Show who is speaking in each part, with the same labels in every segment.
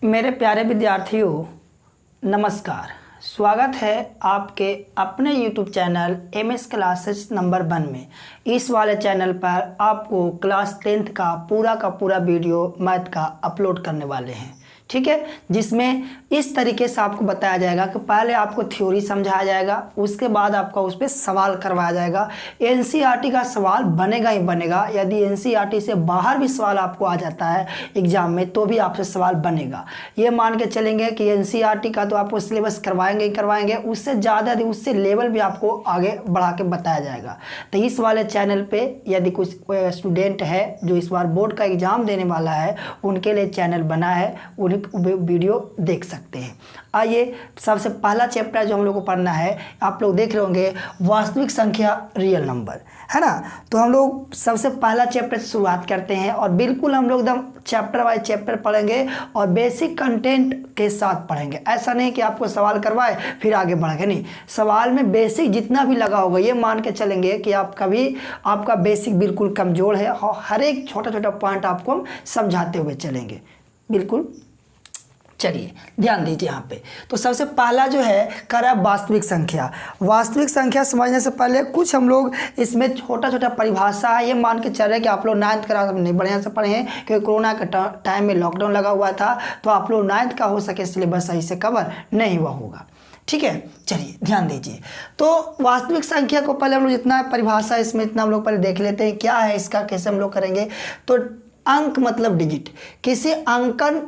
Speaker 1: मेरे प्यारे विद्यार्थियों, नमस्कार। स्वागत है आपके अपने YouTube channel MS classes number 1 में। इस वाले चैनल पर आपको क्लास 10th का पूरा वीडियो मैथ का अपलोड करने वाले हैं, ठीक है। जिसमें इस तरीके से आपको बताया जाएगा कि पहले आपको थ्योरी समझाया जाएगा, उसके बाद आपका उस पर सवाल करवाया जाएगा। NCERT का सवाल बनेगा ही बनेगा। यदि NCERT से बाहर भी सवाल आपको आ जाता है एग्जाम में तो भी आपसे सवाल बनेगा। ये मान के चलेंगे कि NCERT का तो आपको सिलेबस करवाएंगे ही करवाएंगे, उससे ज़्यादा उससे लेवल भी आपको आगे बढ़ा के बताया जाएगा। तो इस वाले चैनल पर यदि कुछ स्टूडेंट है जो इस बार बोर्ड का एग्ज़ाम देने वाला है, उनके लिए चैनल बना है, उन्हें वीडियो देख सकते हैं। आइए, सबसे पहला चैप्टर जो हम लोग को पढ़ना है, आप लोग देख रहे होंगे वास्तविक संख्या रियल नंबर, है ना। तो हम लोग सबसे पहला चैप्टर से शुरुआत करते हैं और बिल्कुल हम लोग एकदम चैप्टर वाइज चैप्टर पढ़ेंगे और बेसिक कंटेंट के साथ पढ़ेंगे। ऐसा नहीं कि आपको सवाल करवाए फिर आगे बढ़ेंगे, नहीं। सवाल में बेसिक जितना भी लगा होगा ये मान के चलेंगे कि आपका बेसिक बिल्कुल कमज़ोर है और हर एक छोटा पॉइंट आपको हम समझाते हुए चलेंगे, बिल्कुल। चलिए ध्यान दीजिए यहाँ पे। तो सबसे पहला जो है करा वास्तविक संख्या। वास्तविक संख्या समझने से पहले कुछ हम लोग इसमें छोटा परिभाषा है, ये मान के चल रहे कि आप लोग 9th क्लास में नहीं बढ़िया से पढ़े हैं क्योंकि कोरोना के टाइम में लॉकडाउन लगा हुआ था, तो आप लोग 9th का हो सके सिलेबस सही से कवर नहीं हुआ होगा, ठीक है। चलिए ध्यान दीजिए। तो वास्तविक संख्या को पहले हम लोग जितना परिभाषा इसमें इतना हम लोग पहले देख लेते हैं क्या है इसका, कैसे हम लोग करेंगे। तो अंक मतलब डिजिट, किसी अंकन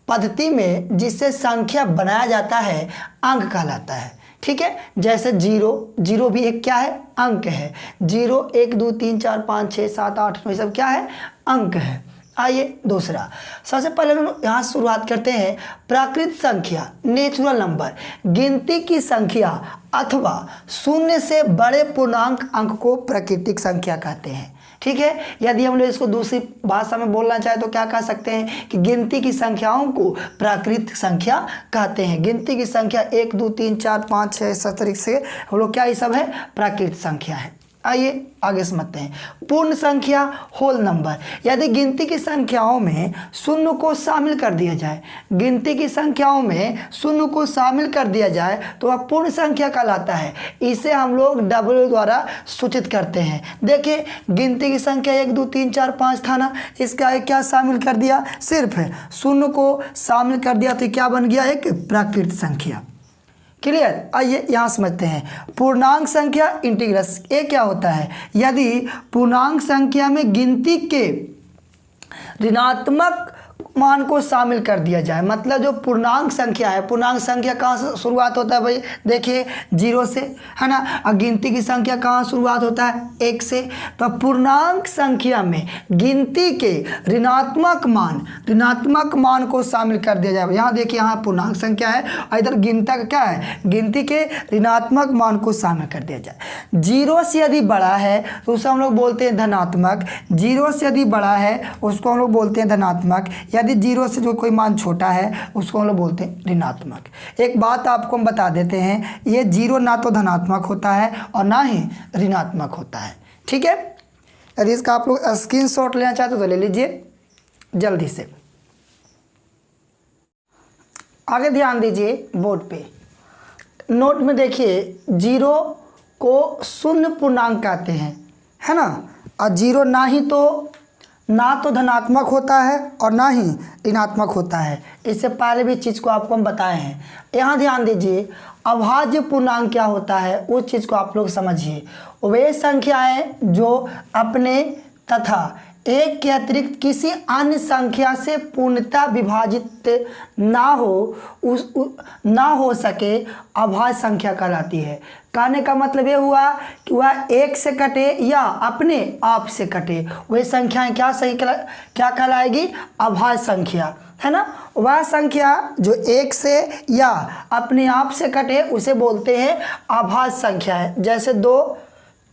Speaker 1: पद्धति में जिससे संख्या बनाया जाता है अंक कहलाता है, ठीक है। जैसे जीरो भी एक क्या है, अंक है। 0 1 2 3 4 5 6 7 8 9 सब क्या है, अंक है। आइए दूसरा, सबसे पहले हम यहाँ शुरुआत करते हैं। प्राकृत संख्या नेचुरल नंबर, गिनती की संख्या अथवा शून्य से बड़े पूर्णांक अंक को प्राकृतिक संख्या कहते हैं, ठीक है। यदि हम लोग इसको दूसरी भाषा में बोलना चाहे तो क्या कह सकते हैं कि गिनती की संख्याओं को प्राकृतिक संख्या कहते हैं। गिनती की संख्या 1 2 3 4 5 6 7 तरीके से हम लोग क्या ये सब है, प्राकृतिक संख्या है। आइए आगे समझते हैं। पूर्ण संख्या होल नंबर, यदि गिनती की संख्याओं में शून्य को शामिल कर दिया जाए, गिनती की संख्याओं में शून्य को शामिल कर दिया जाए तो वह पूर्ण संख्या कहलाता है। इसे हम लोग W द्वारा सूचित करते हैं। देखिए गिनती की संख्या 1 2 3 4 5 था ना, इसका क्या शामिल कर दिया, सिर्फ शून्य को शामिल कर दिया तो क्या बन गया, एक प्राकृतिक संख्या। क्लियर। आइए यहाँ समझते हैं। पूर्णांक संख्या इंटीग्रस, ये क्या होता है, यदि पूर्णांक संख्या में गिनती के ऋणात्मक मान को शामिल कर दिया जाए, मतलब जो पूर्णांक संख्या है, पूर्णांक संख्या कहाँ से शुरुआत होता है भाई, देखिए 0 से, है ना। और गिनती की संख्या कहाँ शुरुआत होता है, 1 से। तो पूर्णांक संख्या में गिनती के ऋणात्मक मान को शामिल कर दिया जाए। यहाँ देखिए, यहाँ पूर्णांक संख्या है और इधर गिनता का क्या है, गिनती के ऋणात्मक मान को शामिल कर दिया जाए। 0 से यदि बड़ा है तो उसे हम लोग बोलते हैं धनात्मक, 0 से यदि बड़ा है उसको हम लोग बोलते हैं धनात्मक, यदि 0 से जो कोई मान छोटा है उसको हम लोग बोलते हैं ऋणात्मक। एक बात आपको हम बता देते हैं, ये 0 ना तो धनात्मक होता है और ना ही ऋणात्मक होता है, ठीक है। यदि इसका आप लोग स्क्रीनशॉट लेना चाहते तो ले लीजिए जल्दी से। आगे ध्यान दीजिए बोर्ड पे, नोट में देखिए 0 को शून्य पूर्णांक कहते हैं, है ना। और 0 ना तो धनात्मक होता है और ना ही ऋणात्मक होता है। इससे पहले भी चीज़ को आपको हम बताए हैं। यहाँ ध्यान दीजिए, अभाज्य पूर्णांक क्या होता है उस चीज़ को आप लोग समझिए। वे संख्याएं जो अपने तथा एक के अतिरिक्त किसी अन्य संख्या से पूर्णतः विभाजित ना हो सके अभाज्य संख्या कहलाती है। कहने का मतलब ये हुआ कि वह 1 से कटे या अपने आप से कटे, वह संख्याएं क्या कहलाएगी, अभाज्य संख्या, है ना। वह संख्या जो 1 से या अपने आप से कटे उसे बोलते हैं अभाज्य संख्या है। जैसे 2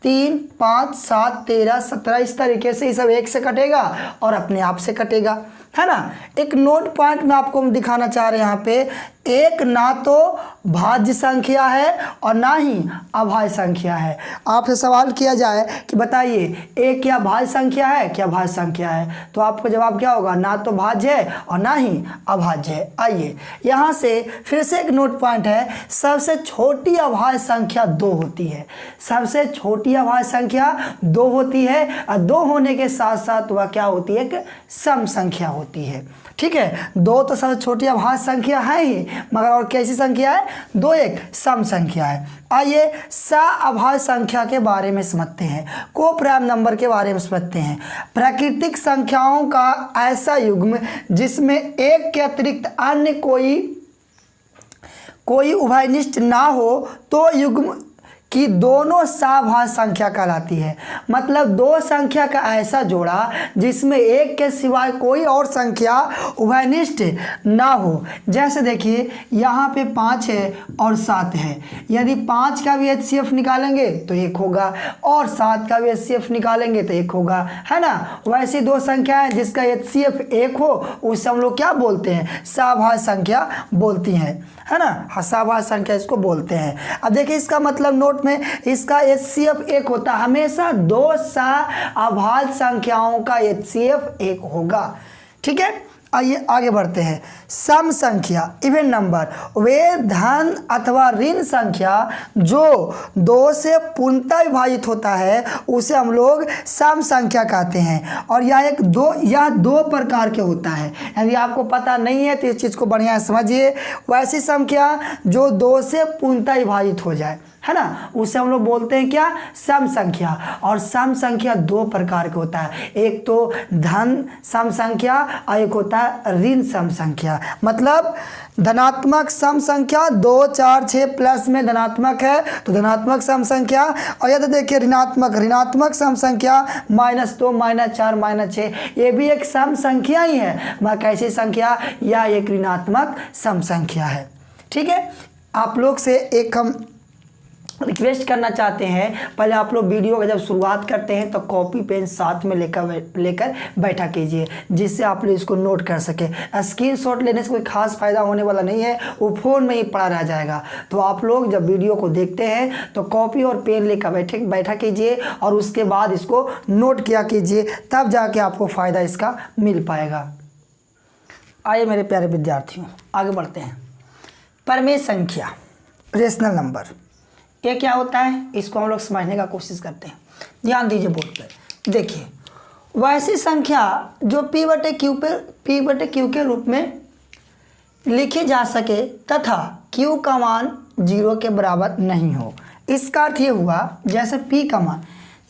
Speaker 1: 3 5 7 13 17 इस तरीके से ये सब 1 से कटेगा और अपने आप से कटेगा, है ना। एक नोट पॉइंट में आपको हम दिखाना चाह रहे हैं यहाँ पे, एक ना तो भाज्य संख्या है और ना ही अभाज्य संख्या है। आपसे सवाल किया जाए कि बताइए एक क्या भाज्य संख्या है क्या भाज्य संख्या है, तो आपका जवाब क्या होगा, ना तो भाज्य है और ना ही अभाज्य है। आइए यहाँ से फिर से एक नोट पॉइंट है, सबसे छोटी अभाज्य संख्या 2 होती है। सबसे छोटी अभाज्य संख्या 2 होती है और 2 होने के साथ साथ वह क्या होती है, एक सम संख्या होती है। ठीक है, 2 तो सबसे छोटी अभाज्य संख्या है ही, मगर और कैसी संख्या है, 2 एक सम संख्या है। आइए सअभाज्य संख्या के बारे में समझते हैं, को प्राइम नंबर के बारे में समझते हैं। प्राकृतिक संख्याओं का ऐसा युग्म जिसमें एक के अतिरिक्त अन्य कोई उभयनिष्ठ ना हो तो युग्म कि दोनों सअभाज्य संख्या कहलाती है। मतलब 2 संख्या का ऐसा जोड़ा जिसमें एक के सिवाय कोई और संख्या उभयनिष्ठ ना हो। जैसे देखिए यहाँ पे 5 है और 7 है, यदि 5 का भी HCF निकालेंगे तो 1 होगा और 7 का भी HCF निकालेंगे तो 1 होगा, है ना। वैसी 2 संख्या है जिसका HCF 1 हो उसे हम लोग क्या बोलते हैं, सअभाज्य संख्या बोलती हैं, है ना। सअभाज्य संख्या इसको बोलते हैं। अब देखिए इसका मतलब नोट में इसका HCF 1 होता है, हमेशा 2 सअभाज्य संख्याओं का HCF 1 होगा। ठीक है, आइए आगे बढ़ते हैं। सम संख्या इवन नंबर वे धन अथवा ऋण संख्या जो 2 से पूर्णतः विभाजित होता है उसे हम लोग सम संख्या कहते हैं। और यह दो प्रकार के होता है। यदि आपको पता नहीं है तो इस चीज़ को बढ़िया समझिए। वैसी संख्या जो 2 से पूर्णतः विभाजित हो जाए, है ना, उसे हम लोग बोलते हैं क्या, सम संख्या। और सम संख्या 2 प्रकार के होता है, एक तो धन सम संख्या और एक होता है ऋण सम संख्या। मतलब धनात्मक सम संख्या 2, 4, 6 प्लस में धनात्मक है तो धनात्मक सम संख्या, और यदि देखिए ऋणात्मक सम संख्या -2, -4, -6 ये भी एक सम संख्या ही है, मगर कैसी संख्या, या एक ऋणात्मक सम संख्या है। ठीक है, आप लोग से एक हम रिक्वेस्ट करना चाहते हैं, पहले आप लोग वीडियो का जब शुरुआत करते हैं तो कॉपी पेन साथ में लेकर बैठा कीजिए, जिससे आप लोग इसको नोट कर सके। स्क्रीनशॉट लेने से कोई खास फ़ायदा होने वाला नहीं है, वो फ़ोन में ही पड़ा रह जाएगा। तो आप लोग जब वीडियो को देखते हैं तो कॉपी और पेन लेकर बैठा कीजिए और उसके बाद इसको नोट किया कीजिए, तब जाके आपको फ़ायदा इसका मिल पाएगा। आइए मेरे प्यारे विद्यार्थियों आगे बढ़ते हैं। परमेय संख्या रेशनल नंबर, ये क्या होता है, इसको हम लोग समझने का कोशिश करते हैं। ध्यान दीजिए बोर्ड पर। देखिए वैसी संख्या जो P/Q के रूप में लिखी जा सके तथा Q का मान 0 के बराबर नहीं हो। इसका अर्थ ये हुआ, जैसे P का मान,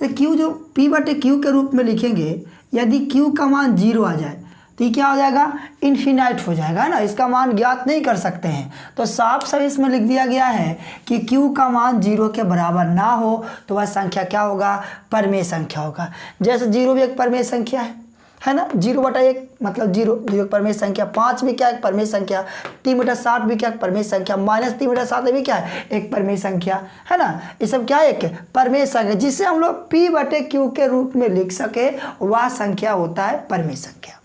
Speaker 1: Q जो P/Q के रूप में लिखेंगे, यदि Q का मान 0 आ जाए तो ये क्या हो जाएगा, इन्फिनाइट हो जाएगा ना, इसका मान ज्ञात नहीं कर सकते हैं। तो साफ साफ इसमें लिख दिया गया है कि Q का मान 0 के बराबर ना हो तो वह संख्या क्या होगा, परमेय संख्या होगा। जैसे 0 भी एक परमेय संख्या है ना, 0/1 मतलब 0 एक परमेय संख्या, 5 भी क्या एक परमेय संख्या, 3/60 भी क्या एक परमेय संख्या, -3/7 भी क्या है एक परमेय संख्या, है ना। ये सब क्या है, एक परमेय संख्या, जिसे हम लोग P/Q के रूप में लिख सके वह संख्या होता है परमेय संख्या।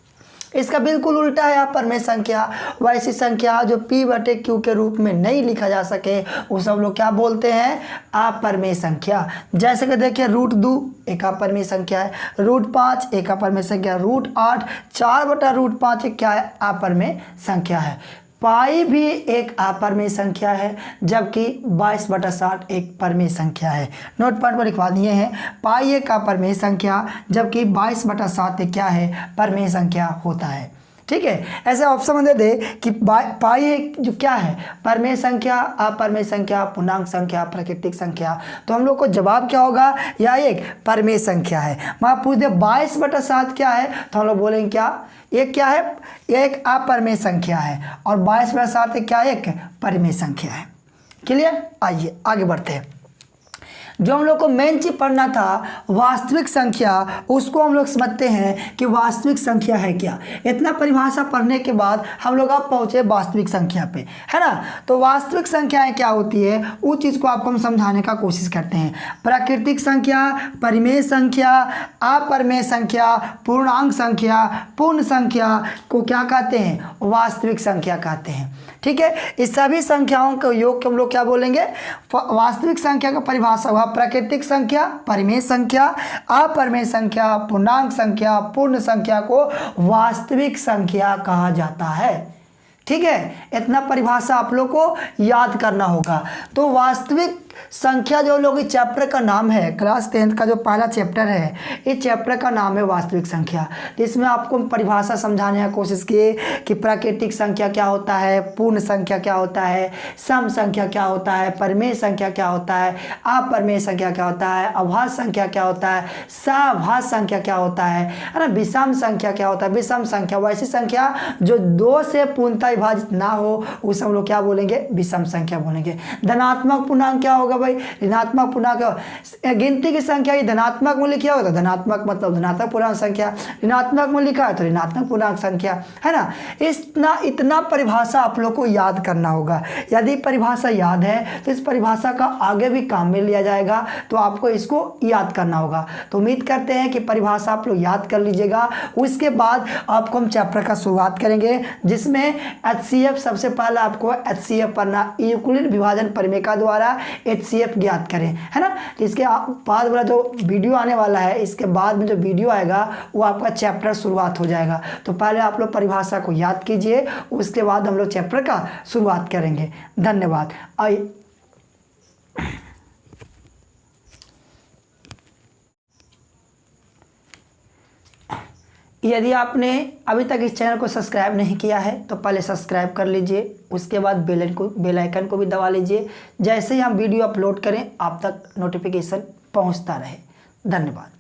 Speaker 1: इसका बिल्कुल उल्टा है अपरमेय संख्या, वैसी संख्या जो P/Q के रूप में नहीं लिखा जा सके उसे हम लोग क्या बोलते हैं, अपरमेय संख्या। जैसे कि देखिए √2 एक अपरमेय संख्या है, √5 एक अपरमेय संख्या, √8 4/√5 एक क्या है, अपरमेय संख्या है। पाई भी एक अपरमेय संख्या है, जबकि 22/60 एक परमेय संख्या है। नोट पॉइंट पर लिखवा दिए हैं, पाई एक अपरमेय संख्या जबकि 22/60 एक क्या है, परमेय संख्या होता है। ठीक है, ऐसे ऑप्शन दे दे कि पाई एक जो क्या है, परमेय संख्या, अपरमेय संख्या, पूर्णांक संख्या, प्राकृतिक संख्या, तो हम लोग को जवाब क्या होगा, यह एक परमेय संख्या है। मैं पूछ दे 22/60 क्या है, तो हम लोग बोलेंगे क्या, ये क्या है, ये एक अपरमेय संख्या है, और 22/60 क्या है, एक परमेय संख्या है। क्लियर, आइए आगे बढ़ते हैं। जो हम लोग को मेन चीज पढ़ना था वास्तविक संख्या, उसको हम लोग समझते हैं कि वास्तविक संख्या है क्या। इतना परिभाषा पढ़ने के बाद हम लोग अब पहुंचे वास्तविक संख्या पे, है ना। तो वास्तविक संख्याएं क्या होती है उस चीज को आपको हम समझाने का कोशिश करते हैं। प्राकृतिक संख्या, परिमेय संख्या, अपरिमेय संख्या, पूर्णांक संख्या, पूर्ण संख्या को क्या कहते हैं, वास्तविक संख्या कहते हैं। ठीक है, इस सभी संख्याओं के योग को हम लोग क्या बोलेंगे, वास्तविक संख्या का परिभाषा हुआ प्राकृतिक संख्या, परिमेय संख्या, अपरिमेय संख्या, पूर्णांक संख्या, पूर्ण संख्या को वास्तविक संख्या कहा जाता है। ठीक है, इतना परिभाषा आप लोग को याद करना होगा। तो वास्तविक संख्या जो लोग इस चैप्टर का नाम है, क्लास 10th का जो पहला चैप्टर है, इस चैप्टर का नाम है वास्तविक संख्या। तो इसमें आपको परिभाषा समझाने की कोशिश की कि प्राकृतिक संख्या क्या होता है, पूर्ण संख्या क्या होता है, सम संख्या क्या होता है, परिमेय संख्या क्या होता है, अपरिमेय संख्या क्या होता है, अभाज्य संख्या क्या होता है, सभाज्य संख्या क्या होता है ना, विषम संख्या क्या होता है। विषम संख्या वैसी संख्या जो 2 से पूर्णतः विभाजित ना हो, उसे हम लोग क्या बोलेंगे, विषम संख्या बोलेंगे। धनात्मक पूर्णांक क्या होगा भाई, ऋणात्मक पूर्णांक। गिनती की संख्या ये धनात्मक मूल्य क्या होता है, धनात्मक मतलब धनात्मक पूर्णांक संख्या, ऋणात्मक मूल्य क्या है तो ऋणात्मक पूर्णांक संख्या, है ना। इतना परिभाषा आप लोग को याद करना होगा। यदि परिभाषा याद है तो इस परिभाषा का आगे भी काम में लिया जाएगा, तो आपको इसको याद करना होगा। तो उम्मीद करते हैं कि परिभाषा आप लोग याद कर लीजिएगा। उसके बाद आपको हम चैप्टर का शुरुआत करेंगे, जिसमें HCF सबसे पहले आपको HCF पढ़ना, यूक्लिड विभाजन परिमेय द्वारा HCF ज्ञात करें, है ना। तो इसके बाद वाला जो वीडियो आने वाला है, इसके बाद में जो वीडियो आएगा वो आपका चैप्टर शुरुआत हो जाएगा। तो पहले आप लोग परिभाषा को याद कीजिए, उसके बाद हम लोग चैप्टर का शुरुआत करेंगे। धन्यवाद। आइए यदि आपने अभी तक इस चैनल को सब्सक्राइब नहीं किया है तो पहले सब्सक्राइब कर लीजिए, उसके बाद बेल आइकन को भी दबा लीजिए। जैसे ही हम वीडियो अपलोड करें आप तक नोटिफिकेशन पहुंचता रहे। धन्यवाद।